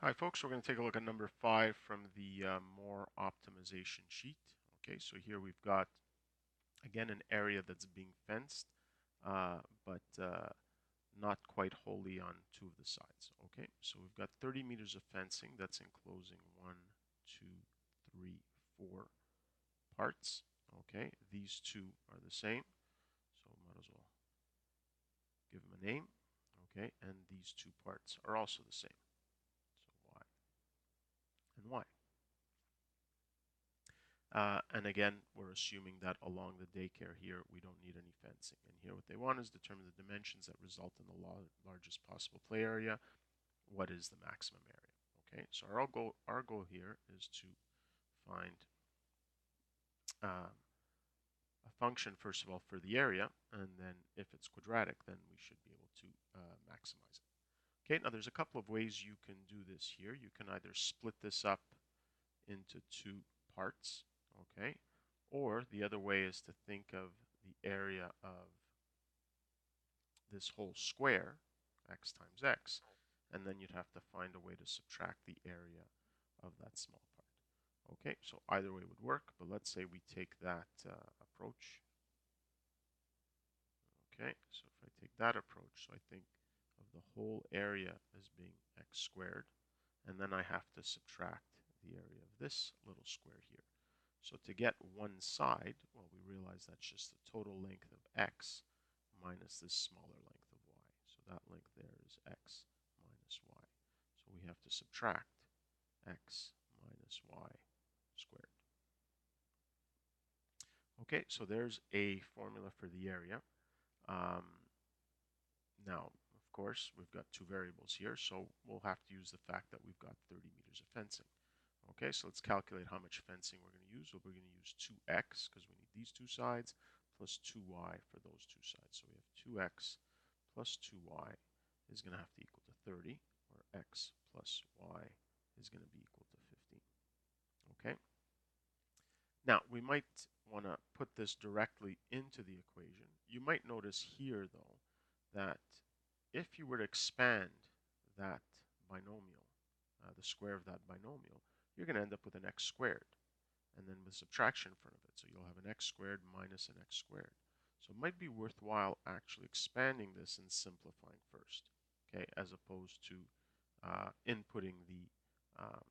Hi folks, we're going to take a look at number 5 from the more optimization sheet. Okay, so here we've got again an area that's being fenced, but not quite wholly on two of the sides. Okay, so we've got 30 meters of fencing that's enclosing 1, 2, 3, 4 parts. Okay, these two are the same, so might as well give them a name. Okay, and these two parts are also the same, so Y and Y. And again, we're assuming that along the daycare here, we don't need any fencing. And here what they want is determine the dimensions that result in the largest possible play area. What is the maximum area? Okay, so our goal here is to find a function, first of all, for the area, and then if it's quadratic, then we should be able to maximize it. Okay, now there's a couple of ways you can do this here. You can either split this up into two parts, okay? Or the other way is to think of the area of this whole square, x times x, and then you'd have to find a way to subtract the area of that small part. Okay, so either way would work, but let's say we take that approach. Okay, so if I take that approach, so I think of the whole area as being x squared, and then I have to subtract the area of this little square here. So to get one side, well, we realize that's just the total length of x minus this smaller length of y. So that length there is x minus y. So we have to subtract x minus y squared. Okay, so there's a formula for the area. Now, of course, we've got two variables here, so we'll have to use the fact that we've got 30 meters of fencing. Okay, so let's calculate how much fencing we're going to use. Well, we're going to use 2x because we need these two sides plus 2y for those two sides. So we have 2x plus 2y is going to have to equal to 30, or x plus y is going to be equal to 15. Okay. Now, we might want to put this directly into the equation. You might notice here, though, that if you were to expand that binomial, the square of that binomial, you're going to end up with an x squared, and then with subtraction in front of it. So you'll have an x squared minus an x squared. So it might be worthwhile actually expanding this and simplifying first, okay, as opposed to inputting the um,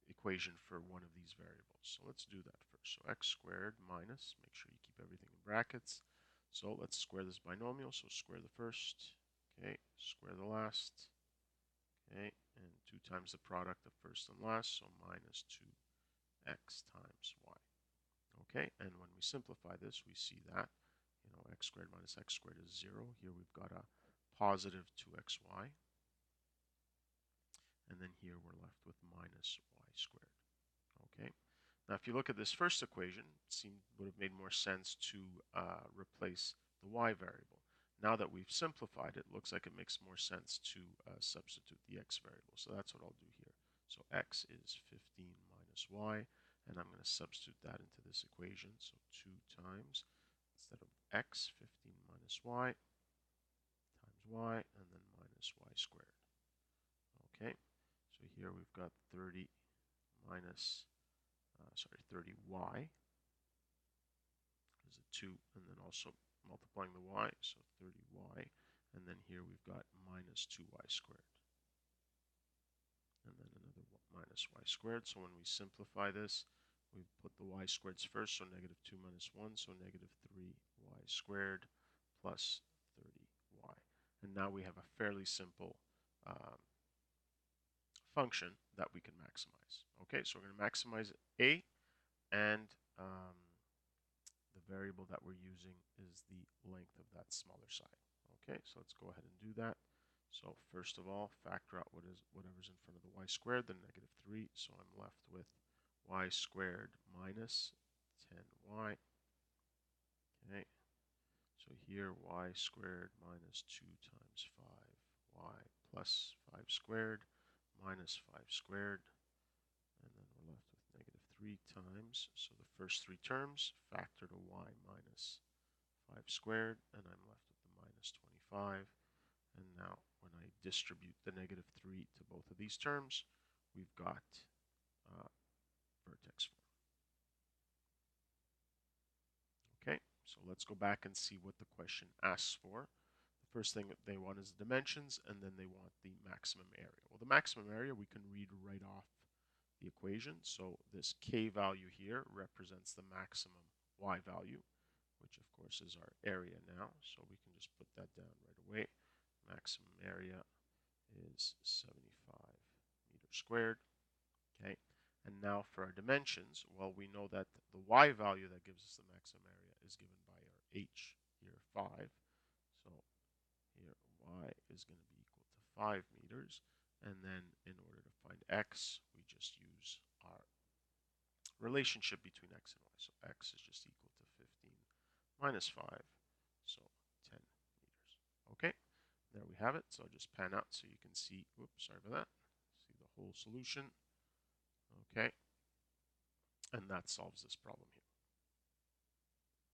equation for one of these variables. So let's do that first. So x squared minus, make sure you keep everything in brackets. So let's square this binomial. So square the first, okay, square the last, okay, and 2 times the product of first and last, so minus 2x times y. Okay, and when we simplify this, we see that, x squared minus x squared is 0. Here we've got a positive 2xy. And then here we're left with minus y squared. Okay. Now, if you look at this first equation, it would have made more sense to replace the y variable. Now that we've simplified it, looks like it makes more sense to substitute the x variable. So that's what I'll do here. So x is 15 minus y, and I'm going to substitute that into this equation. So 2 times, instead of x, 15 minus y, times y, and then minus y squared. Okay, so here we've got 30 minus 30y is a 2, and then also multiplying the y, so 30y, and then here we've got minus 2y squared, and then another minus y squared. So when we simplify this, we put the y squareds first, so negative 2 minus 1, so negative 3y squared plus 30y. And now we have a fairly simple function that we can maximize. Okay, so we're going to maximize a, and the variable that we're using is the length of that smaller side. Okay, so let's go ahead and do that. So first of all, factor out whatever's in front of the y squared, the negative 3. So I'm left with y squared minus 10y. Okay, so here y squared minus 2 times 5y plus 5 squared minus 5 squared. And then we're left with negative 3 times, so the first three terms factor to y minus 5 squared, and I'm left with the minus 25. And now when I distribute the negative 3 to both of these terms, we've got vertex 4. Okay, so let's go back and see what the question asks for. The first thing that they want is the dimensions, and then they want the maximum area. Well, the maximum area we can read right off the equation. So this k value here represents the maximum y value, which of course is our area now. So we can just put that down right away. Maximum area is 75 meters squared. Okay, and now for our dimensions, well, we know that the y value that gives us the maximum area is given by our h here, 5. So here y is going to be equal to 5 meters. And then in order to find x, we just use our relationship between x and y. So x is just equal to 15 minus 5, so 10 meters. Okay, there we have it. So just pan out so you can see, whoops, sorry about that, see the whole solution. Okay, and that solves this problem here.